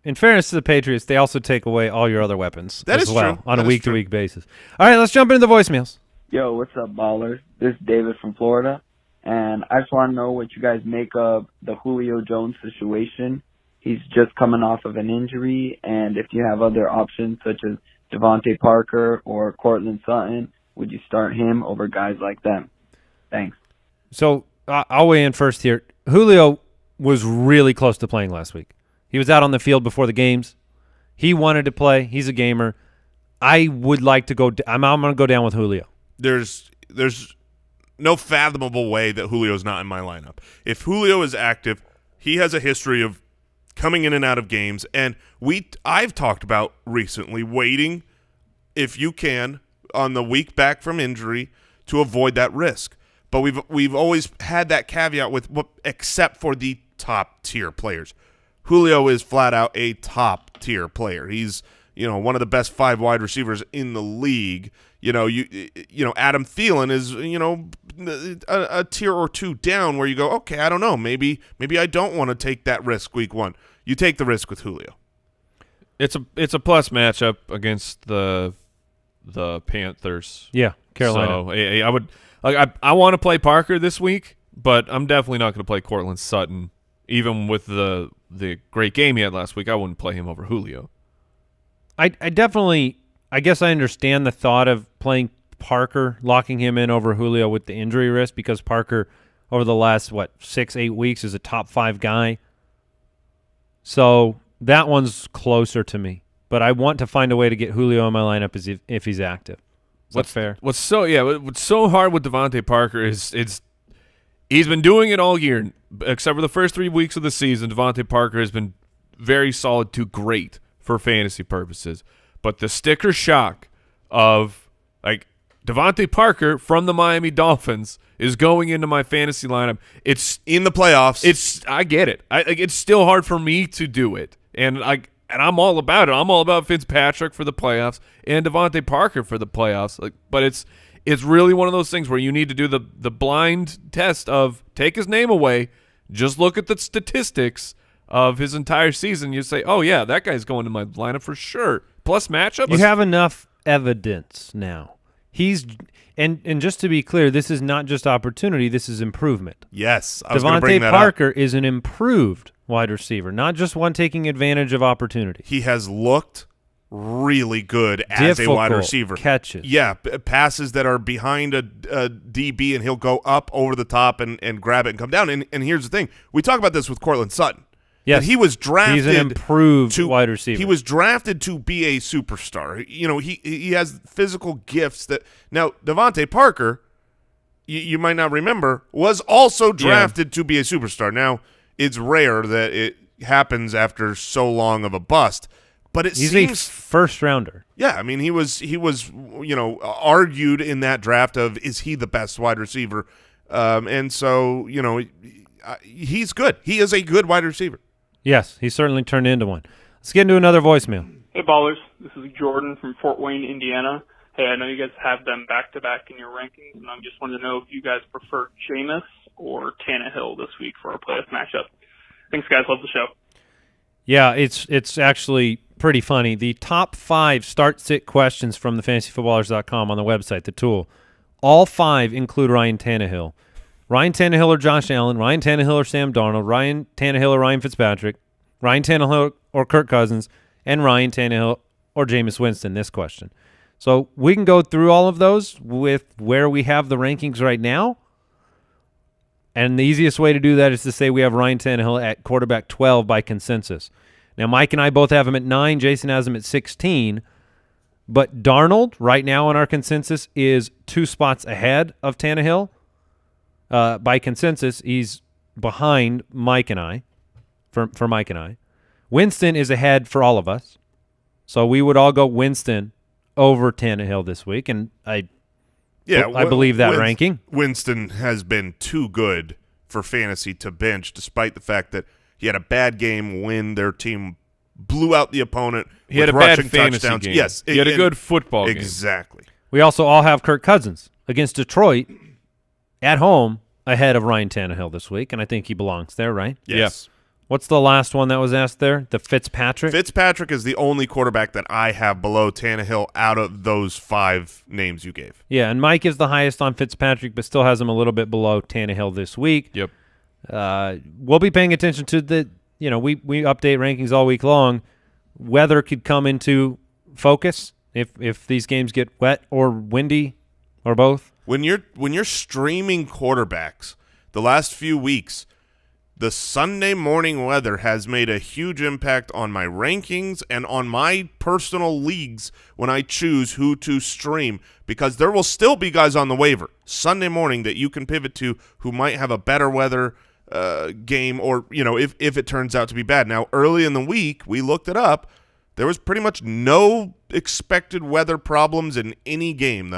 In fairness to the Patriots, they also take away all your other weapons That as is well true. on That a is week-to-week basis. All right, let's jump into the voicemails. Yo, what's up, ballers? This is David from Florida, and I just want to know what you guys make of the Julio Jones situation. He's just coming off of an injury, and if you have other options such as Devontae Parker or Cortland Sutton, would you start him over guys like them? Thanks. So I'll weigh in first here. Julio was really close to playing last week. He was out on the field before the games. He wanted to play. He's a gamer. I would like to go I'm going to go down with Julio. There's no fathomable way that Julio's not in my lineup. If Julio is active, he has a history of coming in and out of games, and I've talked about recently waiting, if you can, on the week back from injury to avoid that risk. But we've always had that caveat with except for the top tier players. Julio is flat out a top tier player. He's one of the best 5 wide receivers in the league. Adam Thielen is a tier or 2 down where you go, okay, I don't know, maybe I don't want to take that risk week 1. you take the risk with Julio. It's a plus matchup against the Panthers. Yeah, Carolina. So I would I want to play Parker this week, but I'm definitely not going to play Cortland Sutton. Even with the great game he had last week, I wouldn't play him over Julio. I definitely, I guess I understand the thought of playing Parker, locking him in over Julio with the injury risk, because Parker over the last, 6-8 weeks is a top 5 guy. So that one's closer to me. But I want to find a way to get Julio in my lineup if he's active. Is that fair? What's so hard with Devontae Parker is he's been doing it all year, except for the first 3 weeks of the season. Devontae Parker has been very solid to great for fantasy purposes. But the sticker shock of Devontae Parker from the Miami Dolphins is going into my fantasy lineup. It's in the playoffs. I get it. It's still hard for me to do it, and I'm all about it. I'm all about Fitzpatrick for the playoffs and Devontae Parker for the playoffs. But it's really one of those things where you need to do the blind test of take his name away, just look at the statistics of his entire season. You say, oh yeah, that guy's going to my lineup for sure. Plus matchup. You have enough evidence now. And just to be clear, this is not just opportunity. This is improvement. Yes, I was going to bring Devontae that Parker up. is an improved wide receiver, not just one taking advantage of opportunity. He has looked really good as a wide receiver. Catches. Yeah, passes that are behind a DB, and he'll go up over the top and grab it and come down. And here's the thing. We talk about this with Cortland Sutton. Yes, he was drafted. He's an improved wide receiver. He was drafted to be a superstar. He has physical gifts that now Devontae Parker, you might not remember, was also drafted to be a superstar. Now it's rare that it happens after so long of a bust, but he's seems a first rounder. Yeah, I mean he was argued in that draft of is he the best wide receiver, and so he's good. He is a good wide receiver. Yes, he certainly turned into one. Let's get into another voicemail. Hey, Ballers. This is Jordan from Fort Wayne, Indiana. Hey, I know you guys have them back-to-back in your rankings, and I just wanted to know if you guys prefer Jameis or Tannehill this week for our playoff matchup. Thanks, guys. Love the show. Yeah, it's actually pretty funny. The top 5 start-sit questions from the fantasyfootballers.com on the website, the tool, all 5 include Ryan Tannehill. Ryan Tannehill or Josh Allen, Ryan Tannehill or Sam Darnold, Ryan Tannehill or Ryan Fitzpatrick, Ryan Tannehill or Kirk Cousins, and Ryan Tannehill or Jameis Winston, this question. So we can go through all of those with where we have the rankings right now. And the easiest way to do that is to say we have Ryan Tannehill at quarterback 12 by consensus. Now, Mike and I both have him at 9. Jason has him at 16. But Darnold, right now on our consensus, is 2 spots ahead of Tannehill. By consensus, he's behind Mike and I, for Mike and I. Winston is ahead for all of us. So we would all go Winston over Tannehill this week, and I believe that ranking. Winston has been too good for fantasy to bench, despite the fact that he had a bad game when their team blew out the opponent. He had a bad fantasy touchdowns. game. Yes, he had a good football game. Exactly. We also all have Kirk Cousins against Detroit at home ahead of Ryan Tannehill this week, and I think he belongs there, right? Yes. What's the last one that was asked there? The Fitzpatrick? Fitzpatrick is the only quarterback that I have below Tannehill out of those 5 names you gave. Yeah, and Mike is the highest on Fitzpatrick, but still has him a little bit below Tannehill this week. Yep. We'll be paying attention to we update rankings all week long. Weather could come into focus if these games get wet or windy or both. When you're streaming quarterbacks, the last few weeks, the Sunday morning weather has made a huge impact on my rankings and on my personal leagues when I choose who to stream, because there will still be guys on the waiver Sunday morning that you can pivot to who might have a better weather game, or if it turns out to be bad. Now, early in the week, we looked it up. There was pretty much no expected weather problems in any game.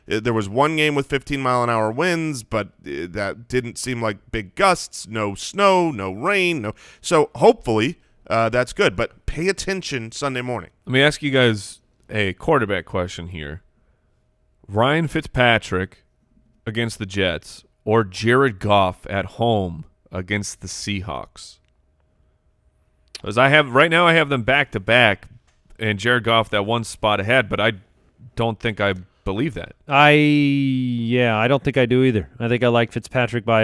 There was one game with 15-mile-an-hour winds, but that didn't seem like big gusts. No snow, no rain. So hopefully that's good. But pay attention Sunday morning. Let me ask you guys a quarterback question here. Ryan Fitzpatrick against the Jets or Jared Goff at home against the Seahawks? Because I have them back to back, and Jared Goff that one spot ahead. But I don't think I believe that. I don't think I do either. I think I like Fitzpatrick by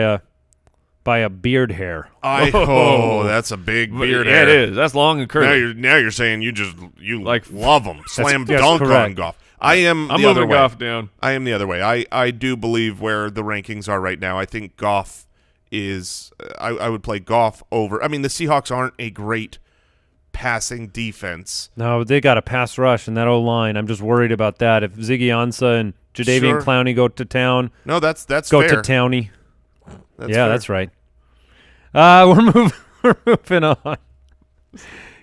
a beard hair. That's a big beard hair. It is. That's long and curly. Now you're saying you like love him. Slam dunk correct. on Goff. I'm the other moving way. Goff down. I am the other way. I do believe where the rankings are right now. I think Goff is I would play Goff over. I mean, the Seahawks aren't a great passing defense. No, they got a pass rush in that O-line. I'm just worried about that. If Ziggy Ansah and Jadeveon Clowney go to town. No, that's go fair. to towny. That's yeah, fair. that's right. We're moving on.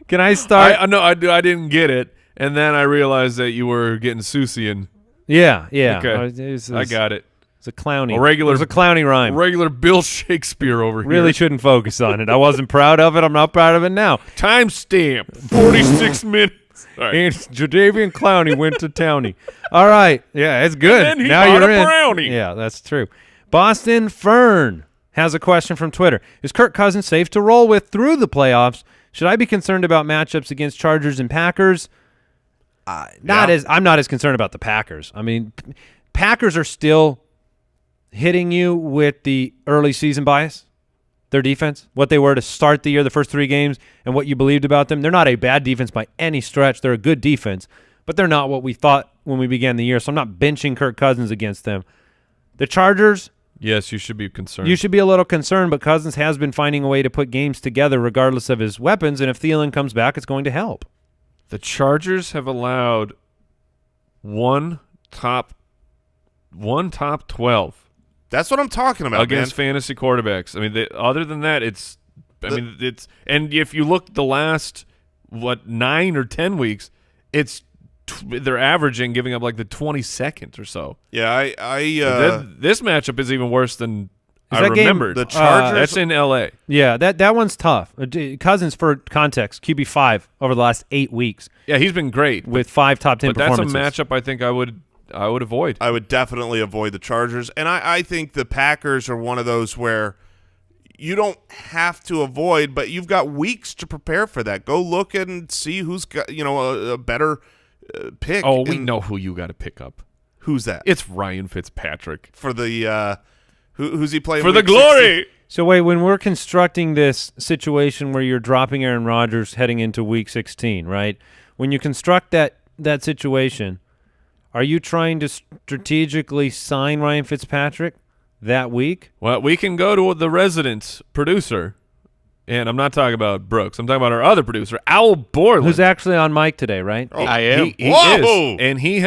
Can I start? I didn't get it, and then I realized that you were getting Susian. Yeah. Okay. I got it. It's a Clowney. It was a Clowney rhyme. Regular Bill Shakespeare over here. Really shouldn't focus on it. I wasn't proud of it. I'm not proud of it now. Timestamp 46 minutes. Right. And Jadeveon Clowney went to towny. All right. Yeah, it's good. And then he now bought you're a in. brownie. Yeah, that's true. Boston Fern has a question from Twitter. Is Kirk Cousins safe to roll with through the playoffs? Should I be concerned about matchups against Chargers and Packers? I'm not as concerned about the Packers. I mean, Packers are still hitting you with the early season bias. Their defense, what they were to start the year, the first 3 games, and what you believed about them. They're not a bad defense by any stretch. They're a good defense, but they're not what we thought when we began the year. So I'm not benching Kirk Cousins against them. The Chargers, yes, you should be concerned. you should be a little concerned, but Cousins has been finding a way to put games together regardless of his weapons, and if Thielen comes back, it's going to help. The Chargers have allowed one top 12 That's what I'm talking about against fantasy quarterbacks. I mean, other than that, it's and if you look the last 9 or 10 weeks, they're averaging giving up like the 22nd or so. Yeah, this matchup is even worse than I that game- remembered. The Chargers. That's in L.A. Yeah, that one's tough. Cousins, for context, QB5 over the last 8 weeks Yeah, he's been great. with 5 top 10 But that's a performances. matchup I think I would avoid. I would definitely avoid the Chargers. And I think the Packers are one of those where you don't have to avoid, but you've got weeks to prepare for that. Go look and see who's got a better pick. Oh, we know who you got to pick up. Who's that? It's Ryan Fitzpatrick. For the who's he playing For the week glory. 16? So wait, when we're constructing this situation where you're dropping Aaron Rodgers heading into Week 16, right? When you construct that situation, are you trying to strategically sign Ryan Fitzpatrick that week? Well, we can go to the resident producer, and I'm not talking about Brooks. I'm talking about our other producer, Owl Borland. Who's actually on mic today, right? Oh, I am. He Whoa! is, and he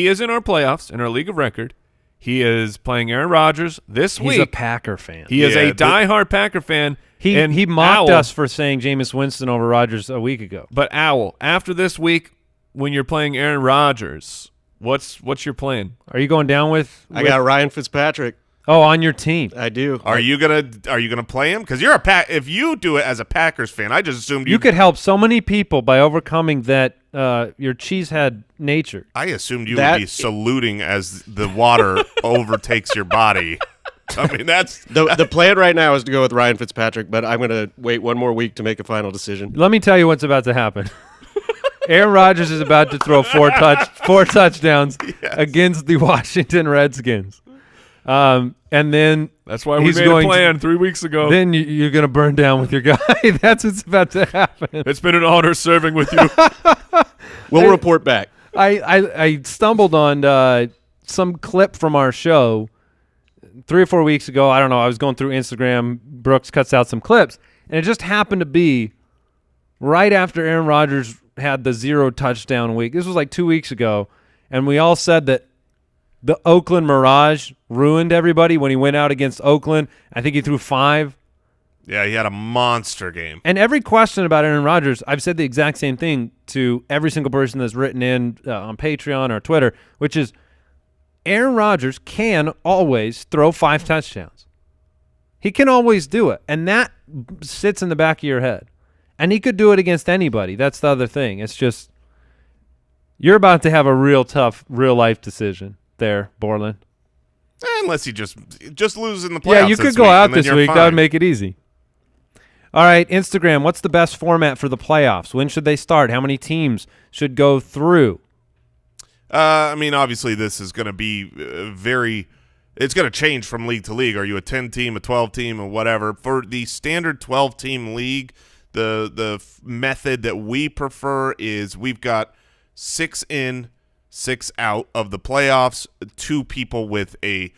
is in our playoffs, in our league of record. He is playing Aaron Rodgers this He's week. a Packer fan. He is Yeah, a diehard Packer fan. and he mocked Owl, us for saying Jameis Winston over Rodgers a week ago. But Owl, after this week, when you're playing Aaron Rodgers, what's your plan? Are you going down with I got Ryan Fitzpatrick. on your team? I do. Are you gonna play him? Because you're if you do it as a Packers fan, I just assumed You could help so many people by overcoming that your cheesehead nature. I assumed you That- would be saluting as the water overtakes your body. I mean, that's The plan right now is to go with Ryan Fitzpatrick, but I'm going to wait one more week to make a final decision. Let me tell you what's about to happen. Aaron Rodgers is about to throw four touchdowns against the Washington Redskins. And then That's why we he's made going a plan 3 weeks ago. Then you're going to burn down with your guy. That's what's about to happen. It's been an honor serving with you. We'll report back. I stumbled on some clip from our show 3 or 4 weeks ago. I don't know. I was going through Instagram. Brooks cuts out some clips, and it just happened to be right after Aaron Rodgers had the 0 touchdown week. This was like 2 weeks ago, and we all said that the Oakland Mirage ruined everybody when he went out against Oakland. I think he threw 5. yeah. He had a monster game. And every question about Aaron Rodgers, I've said the exact same thing to every single person that's written in on Patreon or Twitter, which is Aaron Rodgers can always throw 5 touchdowns. He can always do it, and that sits in the back of your head. And he could do it against anybody. That's the other thing. It's just you're about to have a real tough, real-life decision there, Borland. Unless you just lose in the playoffs. Yeah, you could this go week, out and then this you're week. fine. That would make it easy. All right, Instagram, what's the best format for the playoffs? When should they start? How many teams should go through? I mean, obviously this is going to be it's going to change from league to league. Are you a 10-team, a 12-team, or whatever? For the standard 12-team league, the method that we prefer is we've got 6 in, 6 out of the playoffs, 2 people with a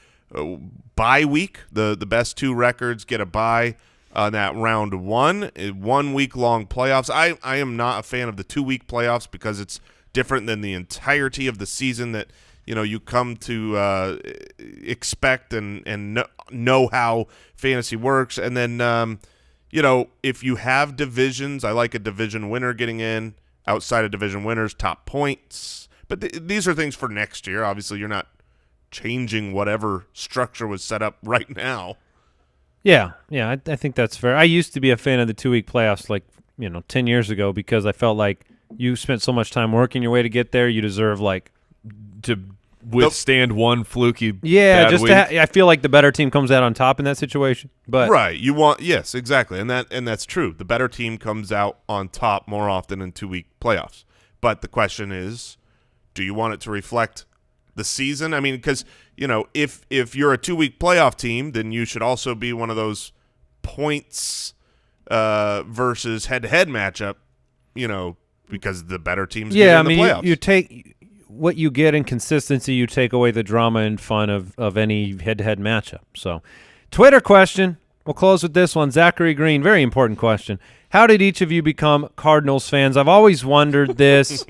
bye week. The best 2 records get a bye on that round 1. 1 week-long playoffs. I am not a fan of the 2-week playoffs because it's different than the entirety of the season that you come to expect and know how fantasy works. And then if you have divisions, I like a division winner getting in. Outside of division winners, top points. But these are things for next year. Obviously, you're not changing whatever structure was set up right now. Yeah, I think that's fair. I used to be a fan of the 2-week playoffs 10 years ago because I felt like you spent so much time working your way to get there. You deserve to withstand one fluky bad week. I feel like the better team comes out on top in that situation. But right, yes, exactly, and that's true. The better team comes out on top more often in 2-week playoffs. But the question is, do you want it to reflect the season? I mean, because if you're a 2-week playoff team, then you should also be one of those points versus head-to-head matchup. Because the better teams get in the playoffs. You take what you get in consistency, you take away the drama and fun of any head-to-head matchup. So, Twitter question. We'll close with this one. Zachary Green, very important question. How did each of you become Cardinals fans? I've always wondered this.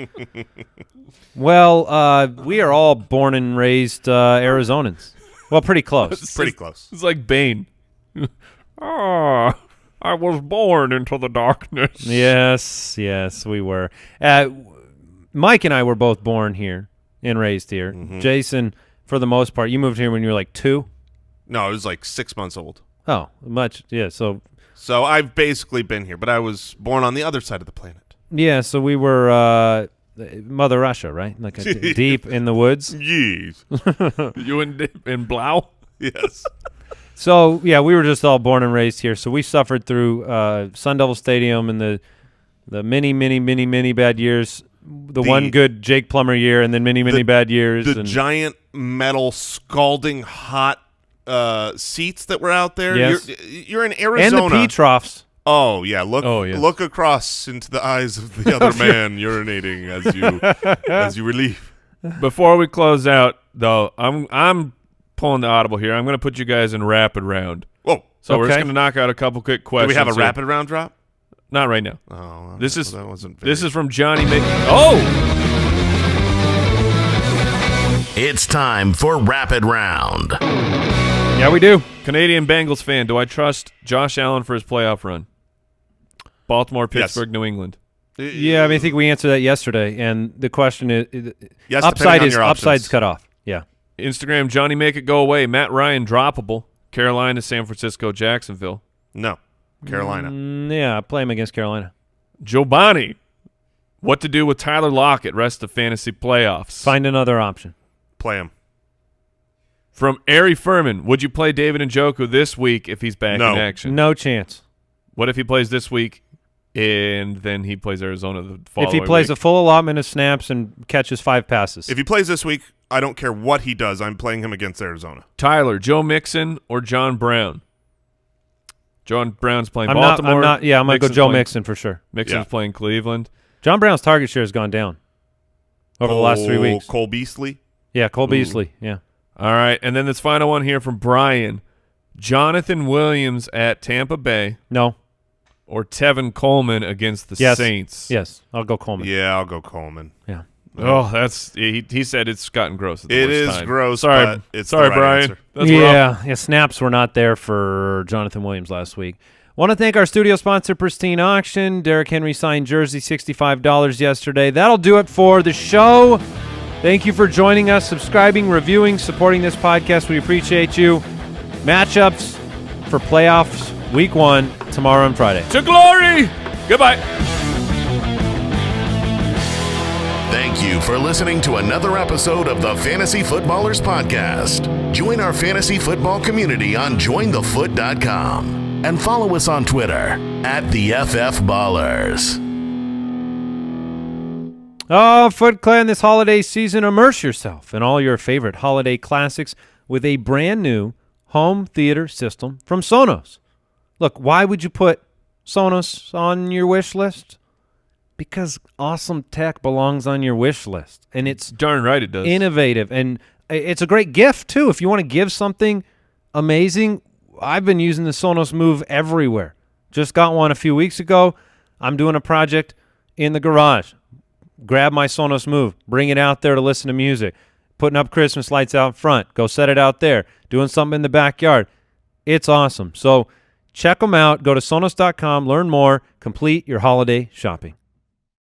Well, we are all born and raised Arizonans. Well, pretty close. Pretty close. It's like Bane. I was born into the darkness. Yes, we were. Mike and I were both born here and raised here. Mm-hmm. Jason, for the most part, you moved here when you were 2? No, I was 6 months old. Oh, much, yeah. So I've basically been here, but I was born on the other side of the planet. Yeah, so we were Mother Russia, right? Deep in the woods. Yes. You in Blau? Yes. So, yeah, we were just all born and raised here. So we suffered through Sun Devil Stadium and the many bad years. The one good Jake Plummer year and then many bad years. The giant metal scalding hot seats that were out there. Yes. You're in Arizona. And the pee troughs. Oh, yeah. Look across into the eyes of the other man urinating as you relieve. Before we close out, though, I'm pulling the audible here. I'm going to put you guys in rapid round. Whoa. So we're just going to knock out a couple quick questions. Do we have a rapid round drop? Not right now. Oh, this is from Johnny Mick. It's time for Rapid Round. Yeah, we do. Canadian Bengals fan, do I trust Josh Allen for his playoff run? Baltimore, Pittsburgh, yes. New England. Yeah, I think we answered that yesterday, and the question is, yes, upside's cut off. Yeah. Instagram, Johnny Make It Go Away. Matt Ryan, droppable. Carolina, San Francisco, Jacksonville. No. Carolina. Yeah, play him against Carolina. Giovanni, what to do with Tyler Lockett rest of fantasy playoffs? Find another option. Play him. From Ari Furman, would you play David Njoku this week if he's back in action? No chance. What if he plays this week and then he plays Arizona the following week? If he plays a full allotment of snaps and catches 5 passes. If he plays this week, I don't care what he does. I'm playing him against Arizona. Tyler, Joe Mixon or John Brown? John Brown's playing Baltimore. I'm going to go Joe Mixon for sure. Mixon's playing Cleveland. John Brown's target share has gone down over the last 3 weeks. Cole Beasley? Yeah, Cole Beasley, yeah. All right, and then this final one here from Brian. Jonathan Williams at Tampa Bay. No. Or Tevin Coleman against the Saints. Yes, I'll go Coleman. Yeah, I'll go Coleman. Yeah. Oh, he said it's gotten gross. It is gross. Sorry, but it's sorry, the right Brian. answer. That's rough. Yeah. Snaps were not there for Jonathan Williams last week. Want to thank our studio sponsor, Pristine Auction. Derrick Henry signed jersey, $65 yesterday. That'll do it for the show. Thank you for joining us, subscribing, reviewing, supporting this podcast. We appreciate you. Matchups for playoffs week 1 tomorrow and Friday. To glory. Goodbye. Thank you for listening to another episode of the Fantasy Footballers Podcast. Join our fantasy football community on jointhefoot.com and follow us on Twitter at the FF Ballers. Oh, Foot Clan, this holiday season, immerse yourself in all your favorite holiday classics with a brand new home theater system from Sonos. Look, why would you put Sonos on your wish list? Because awesome tech belongs on your wish list, and it's Darn right it does. innovative, and it's a great gift too. If you want to give something amazing, I've been using the Sonos Move everywhere. Just got one a few weeks ago. I'm doing a project in the garage. Grab my Sonos Move, bring it out there to listen to music, putting up Christmas lights out front, go set it out there, doing something in the backyard. It's awesome. So check them out. Go to Sonos.com, learn more, complete your holiday shopping.